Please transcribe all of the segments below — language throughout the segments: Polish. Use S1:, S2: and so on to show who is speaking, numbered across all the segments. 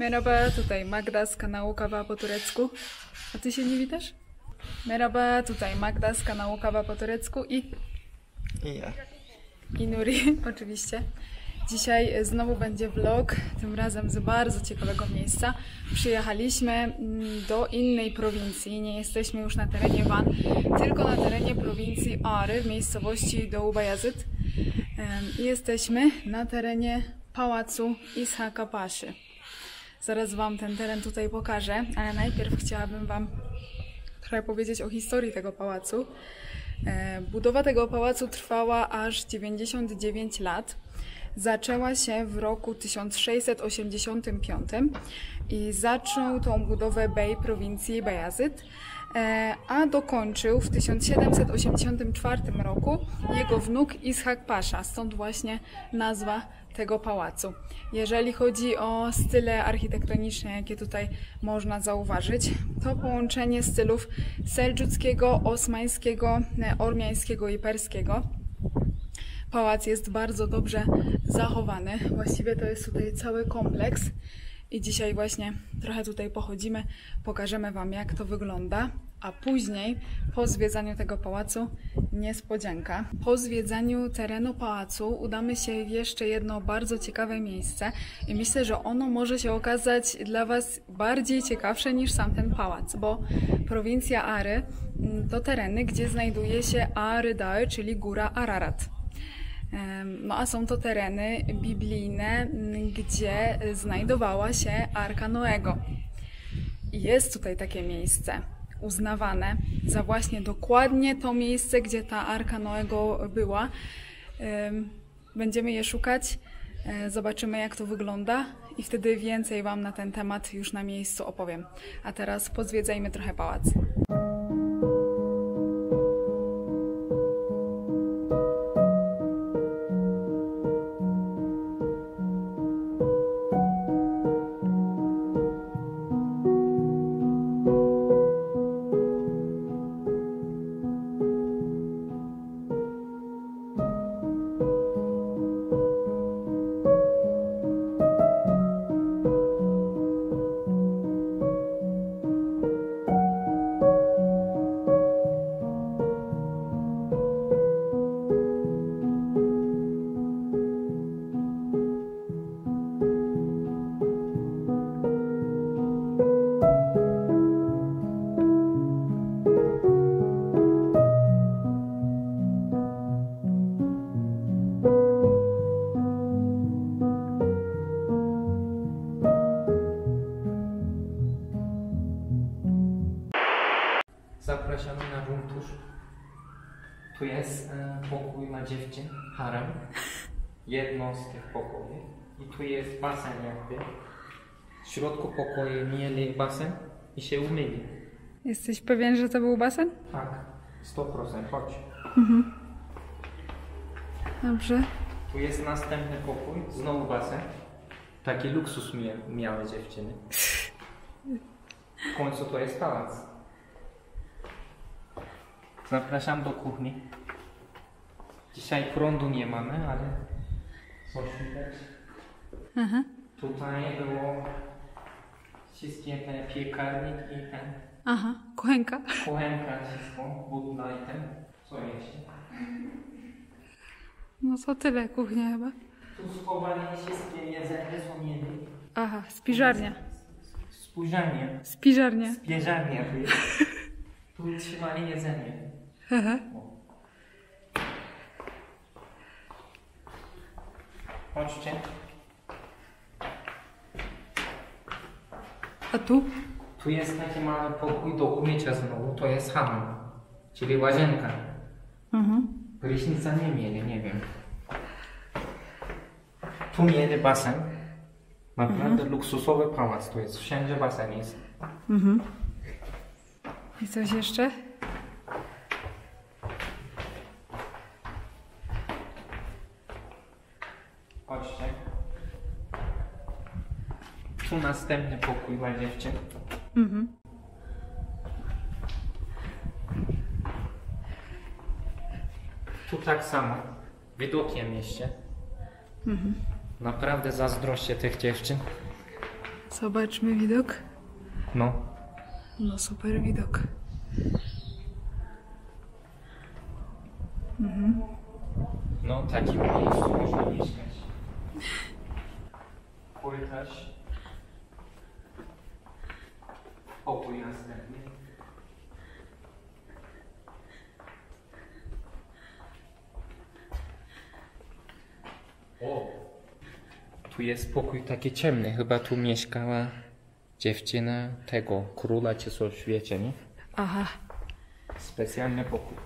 S1: Merhaba, tutaj Magda z kanału Kawa po turecku. A ty się nie witasz? Merhaba, tutaj Magda z kanału Kawa po turecku i
S2: ja.
S1: I Nuri, oczywiście. Dzisiaj znowu będzie vlog, tym razem z bardzo ciekawego miejsca. Przyjechaliśmy do innej prowincji, nie jesteśmy już na terenie Van, tylko na terenie prowincji Ağrı w miejscowości Doğu Bayazıt. Jesteśmy na terenie pałacu Ishaka Paszy. Zaraz Wam ten teren tutaj pokażę, ale najpierw chciałabym Wam trochę powiedzieć o historii tego pałacu. Budowa tego pałacu trwała aż 99 lat. Zaczęła się w roku 1685 i zaczął tą budowę bey prowincji Bayazıt, a dokończył w 1784 roku jego wnuk Ishak Pasza, stąd właśnie nazwa tego pałacu. Jeżeli chodzi o style architektoniczne, jakie tutaj można zauważyć, to połączenie stylów seldżuckiego, osmańskiego, ormiańskiego i perskiego. Pałac jest bardzo dobrze zachowany. Właściwie to jest tutaj cały kompleks i dzisiaj właśnie trochę tutaj pochodzimy, pokażemy Wam, jak to wygląda, a później po zwiedzaniu tego pałacu niespodzianka. Po zwiedzaniu terenu pałacu udamy się w jeszcze jedno bardzo ciekawe miejsce i myślę, że ono może się okazać dla Was bardziej ciekawsze niż sam ten pałac, bo prowincja Ağrı to tereny, gdzie znajduje się Ağrı Dağı, czyli góra Ararat. No a są to tereny biblijne, gdzie znajdowała się Arka Noego. I jest tutaj takie miejsce uznawane za właśnie dokładnie to miejsce, gdzie ta Arka Noego była. Będziemy je szukać, zobaczymy, jak to wygląda i wtedy więcej Wam na ten temat już na miejscu opowiem. A teraz pozwiedzajmy trochę pałac.
S2: Zapraszamy na room tour. Tu jest pokój na dziewczyn, harem. Jedno z tych pokoi. I tu jest basen jakby. W środku pokoju mieli basen i się umyli.
S1: Jesteś pewien, że to był basen?
S2: Tak, 100%, chodź.
S1: Dobrze.
S2: Tu jest następny pokój, znowu basen. Taki luksus miały dziewczyny. W końcu to jest pałac. Zapraszam do kuchni. Dzisiaj prądu nie mamy, ale coś widać. Tutaj było wszystkie te piekarnik i ten.
S1: Aha, kuchenka.
S2: Kuchenka wszystko, budna i ten. Co jeszcze?
S1: No to tyle, kuchnia chyba.
S2: Tu schowali wszystkie jedzenie, co mieli.
S1: Aha, spiżarnia.
S2: Spiżarnia.
S1: Spiżarnia.
S2: Spiżarnia tu jest. Tu trzymali jedzenie.
S1: Aha.
S2: Chodźcie.
S1: A tu?
S2: Tu jest taki mały pokój do umycia znowu, to jest hammam, czyli łazienka. Prysznica nie mieli, nie wiem. Tu mieli basen. Naprawdę luksusowy pałac, tu jest, wszędzie basen jest.
S1: I coś jeszcze?
S2: Chodźcie. Tu następny pokój dla dziewczyn. Tu tak samo, widokiem jeszcze. Naprawdę zazdroszczę tych dziewczyn.
S1: Zobaczmy widok.
S2: No.
S1: No super widok.
S2: No, takim miejscu można mieszkać. Korytarz. Pokój następny. O! Tu jest pokój taki ciemny. Chyba tu mieszkała dziewczyna tego króla czy coś, wiecie, nie?
S1: Aha.
S2: Specjalny pokój.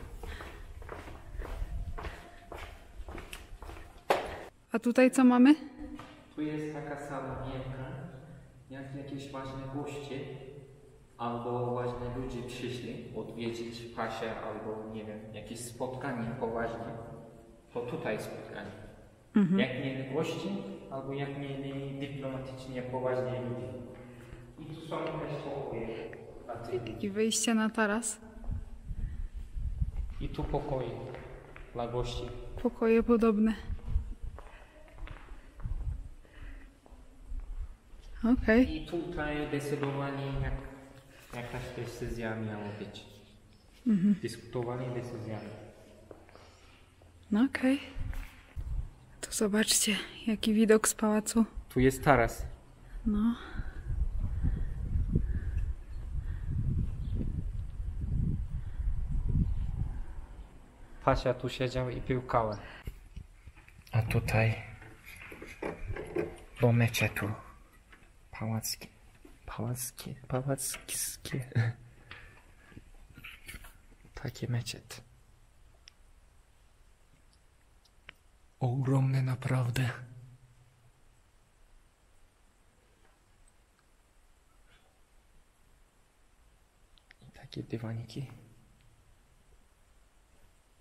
S1: A tutaj co mamy?
S2: Tu jest taka sala miękka, jak jakieś ważne goście albo ważne ludzie przyszli odwiedzić Hasię albo nie wiem, jakieś spotkanie poważne, to tutaj spotkanie. Jak mieli gości albo jak mieli dyplomatycznie poważni ludzie. I tu są też pokoje.
S1: I wyjście na taras.
S2: I tu pokoje dla gości.
S1: Pokoje podobne. Okej.
S2: I tutaj decydowali, jak jakaś decyzja miała być. Dyskutowali decyzjami.
S1: No okej. Tu zobaczcie, jaki widok z pałacu.
S2: Tu jest taras.
S1: No.
S2: Hasia tu siedział i pił kawę. A tutaj do meczetu. Pałackie. Takie meczet. Ogromne naprawdę. I takie dywaniki.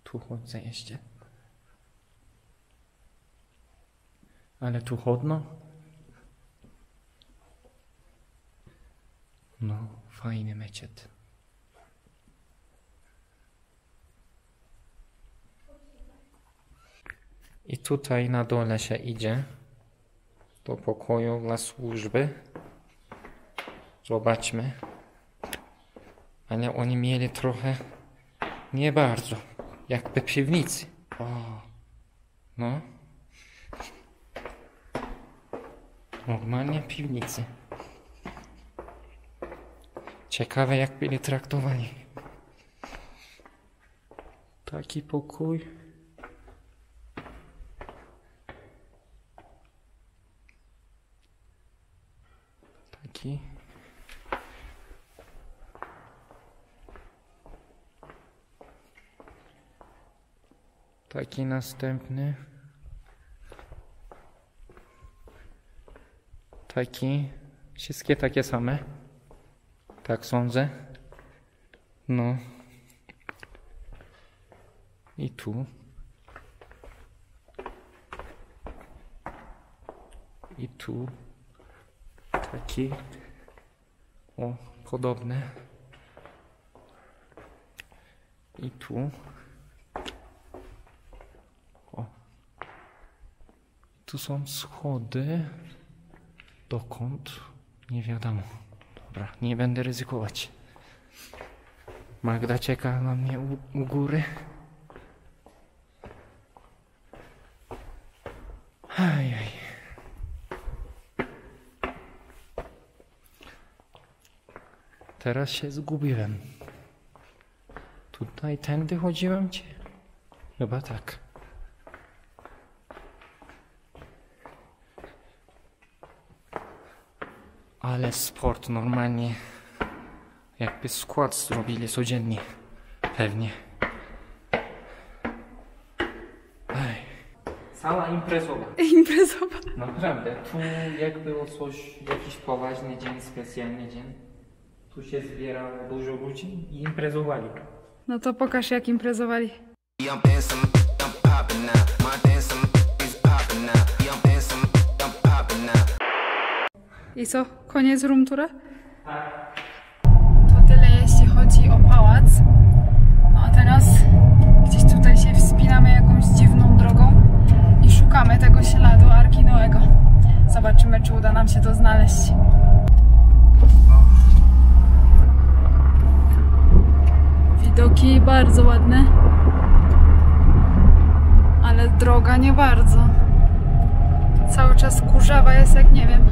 S2: Tu chodzę jeszcze. Ale tu chłodno. No, fajny meczet. I tutaj na dole się idzie do pokoju dla służby. Zobaczmy. Ale oni mieli trochę nie bardzo. Jakby piwnicy. O, no. Normalnie piwnicy. Ciekawe jak byli traktowani. Taki pokój. Taki. Taki następny. Taki. Wszystkie takie same. Tak sądzę. No. I tu. I tu. Taki. O, podobne. I tu. O. Tu są schody. Dokąd? Nie wiadomo. Dobra, nie będę ryzykować. Magda czeka na mnie u góry. Ajaj. Teraz się zgubiłem. Tutaj tędy chodziłem cię? Chyba tak. Ale sport normalnie. Jakby skład zrobili codziennie. Pewnie. Ej. Sala imprezowa.
S1: Imprezowa.
S2: Naprawdę. Tu jak było coś, jakiś poważny dzień, specjalny dzień. Tu się zbierało dużo ludzi i imprezowali.
S1: No to pokaż jak imprezowali. I co? Koniec room toura?
S2: Tak.
S1: To tyle jeśli chodzi o pałac. No a teraz gdzieś tutaj się wspinamy jakąś dziwną drogą i szukamy tego śladu Arki Noego. Zobaczymy, czy uda nam się to znaleźć. Widoki bardzo ładne, ale droga nie bardzo. Cały czas kurzawa jest, jak nie wiem.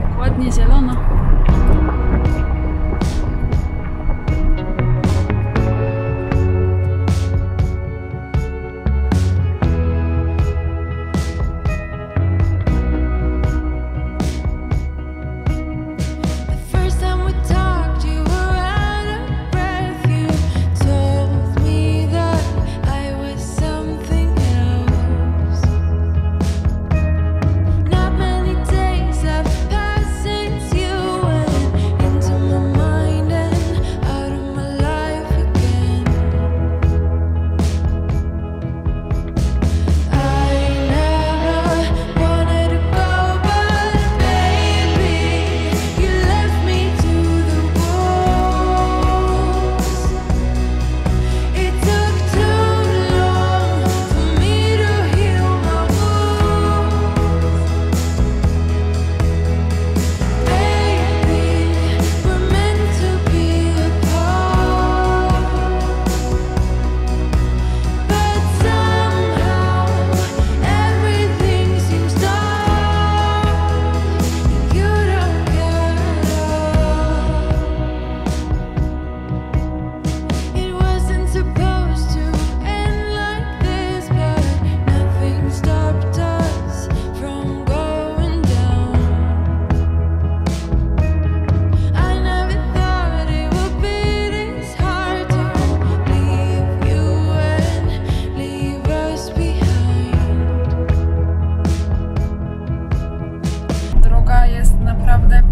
S1: Jak ładnie zielono.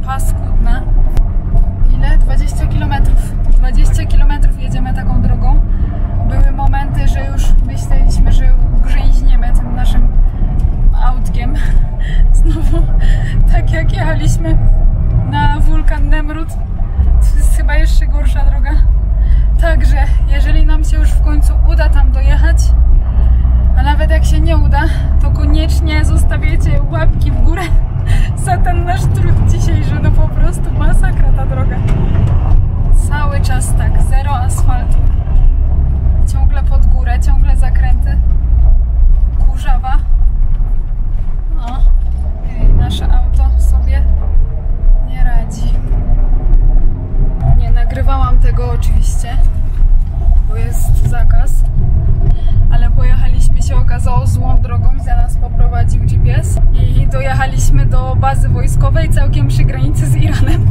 S1: Paskudna. Ile? 20 km. 20 km jedziemy taką drogą. Były momenty, że już myśleliśmy, że ugrzęźniemy tym naszym autkiem. Znowu, tak jak jechaliśmy na wulkan Nemrut. To jest chyba jeszcze gorsza droga. Także, jeżeli nam się już w końcu uda tam dojechać, a nawet jak się nie uda, to koniecznie zostawiacie łapki w górę za ten nasz trud dzisiejszy. No po prostu masakra ta droga. Cały czas tak, zero asfaltu. Ciągle pod górę, ciągle zakręty. Kurzawa. No, i nasze auto sobie nie radzi. Nie nagrywałam tego oczywiście, bo jest zakaz. Ale pojechaliśmy, się okazało, złą drogą, gdzie nas poprowadził GPS i dojechaliśmy do bazy wojskowej całkiem przy granicy z Iranem.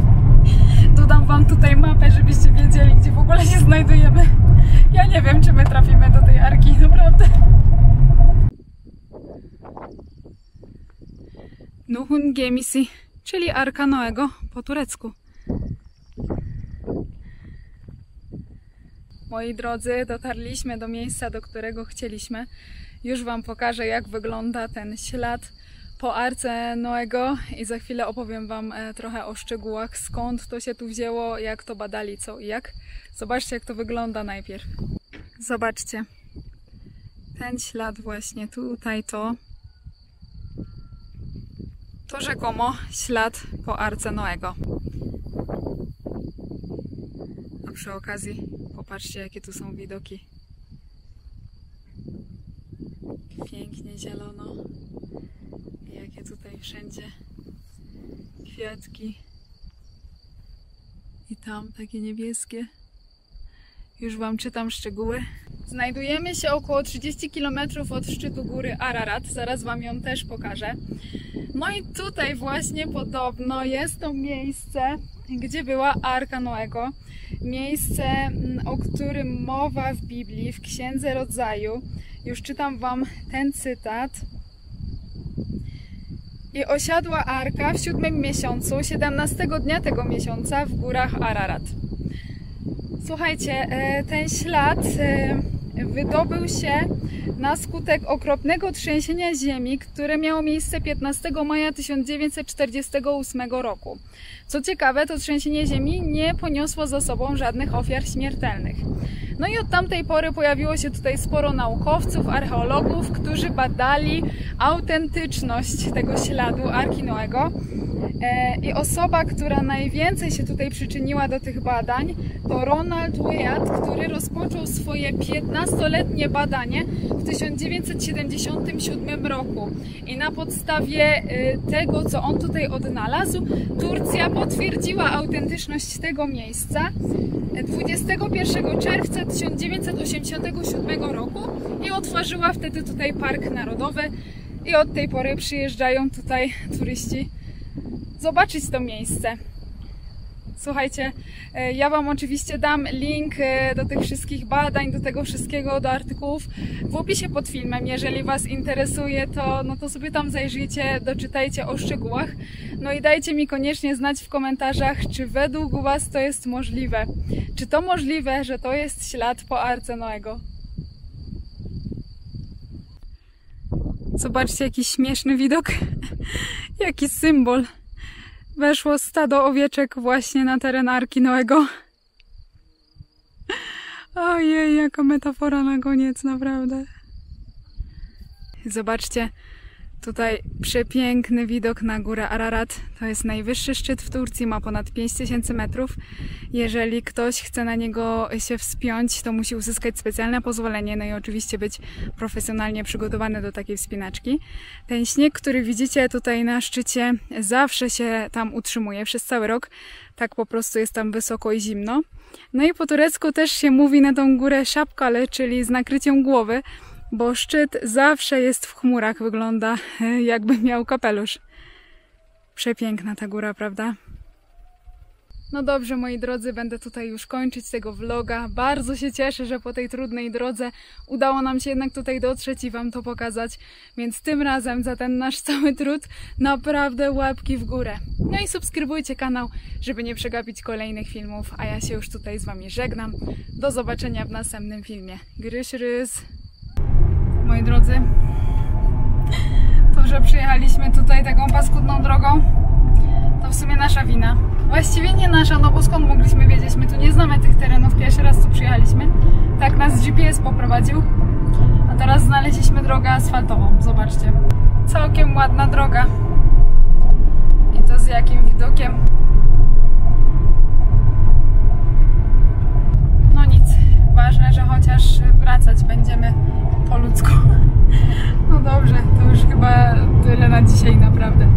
S1: Dodam wam tutaj mapę, żebyście wiedzieli, gdzie w ogóle się znajdujemy. Ja nie wiem, czy my trafimy do tej arki, naprawdę. Nuhun Gemisi, czyli Arka Noego po turecku. Moi drodzy, dotarliśmy do miejsca, do którego chcieliśmy. Już wam pokażę, jak wygląda ten ślad po Arce Noego i za chwilę opowiem wam trochę o szczegółach, skąd to się tu wzięło, jak to badali, co i jak. Zobaczcie, jak to wygląda najpierw. Zobaczcie. Ten ślad właśnie tutaj to rzekomo ślad po Arce Noego. A przy okazji popatrzcie, jakie tu są widoki. Pięknie zielono. Jakie tutaj wszędzie kwiatki. I tam takie niebieskie. Już wam czytam szczegóły. Znajdujemy się około 30 km od szczytu góry Ararat. Zaraz wam ją też pokażę. No i tutaj właśnie podobno jest to miejsce, gdzie była Arka Noego. Miejsce, o którym mowa w Biblii, w Księdze Rodzaju. Już czytam wam ten cytat. I osiadła Arka w 7. miesiącu, 17 dnia tego miesiąca w górach Ararat. Słuchajcie, ten ślad wydobył się na skutek okropnego trzęsienia ziemi, które miało miejsce 15 maja 1948 roku. Co ciekawe, to trzęsienie ziemi nie poniosło za sobą żadnych ofiar śmiertelnych. No i od tamtej pory pojawiło się tutaj sporo naukowców, archeologów, którzy badali autentyczność tego śladu Arki Noego. I osoba, która najwięcej się tutaj przyczyniła do tych badań, to Ronald Wyatt, który rozpoczął swoje 15-letnie badanie w 1977 roku. I na podstawie tego, co on tutaj odnalazł, Turcja potwierdziła autentyczność tego miejsca 21 czerwca 1987 roku i otworzyła wtedy tutaj Park Narodowy. I od tej pory przyjeżdżają tutaj turyści zobaczyć to miejsce. Słuchajcie, ja Wam oczywiście dam link do tych wszystkich badań, do tego wszystkiego, do artykułów w opisie pod filmem. Jeżeli Was interesuje, to sobie tam zajrzyjcie, doczytajcie o szczegółach. No i dajcie mi koniecznie znać w komentarzach, czy według Was to jest możliwe. Czy to możliwe, że to jest ślad po Arce Noego? Zobaczcie, jaki śmieszny widok, jaki symbol. Weszło stado owieczek właśnie na teren Arki Noego. Ojej, jaka metafora na koniec, naprawdę. Zobaczcie, tutaj przepiękny widok na górę Ararat. To jest najwyższy szczyt w Turcji, ma ponad 5000 metrów. Jeżeli ktoś chce na niego się wspiąć, to musi uzyskać specjalne pozwolenie, no i oczywiście być profesjonalnie przygotowany do takiej wspinaczki. Ten śnieg, który widzicie tutaj na szczycie, zawsze się tam utrzymuje przez cały rok. Tak po prostu jest tam wysoko i zimno. No i po turecku też się mówi na tą górę szapkale, czyli z nakryciem głowy, bo szczyt zawsze jest w chmurach, wygląda jakby miał kapelusz. Przepiękna ta góra, prawda? No dobrze, moi drodzy, będę tutaj już kończyć tego vloga. Bardzo się cieszę, że po tej trudnej drodze udało nam się jednak tutaj dotrzeć i Wam to pokazać. Więc tym razem za ten nasz cały trud naprawdę łapki w górę. No i subskrybujcie kanał, żeby nie przegapić kolejnych filmów. A ja się już tutaj z Wami żegnam. Do zobaczenia w następnym filmie. Gryś rys. Moi drodzy, to, że przyjechaliśmy tutaj taką paskudną drogą, to w sumie nasza wina. Właściwie nie nasza, no bo skąd mogliśmy wiedzieć? My tu nie znamy tych terenów, pierwszy raz tu przyjechaliśmy. Tak nas GPS poprowadził. A teraz znaleźliśmy drogę asfaltową, zobaczcie. Całkiem ładna droga. I to z jakim widokiem. No nic, ważne, że chociaż wracać będziemy po ludzku. No dobrze, to już chyba tyle na dzisiaj, naprawdę.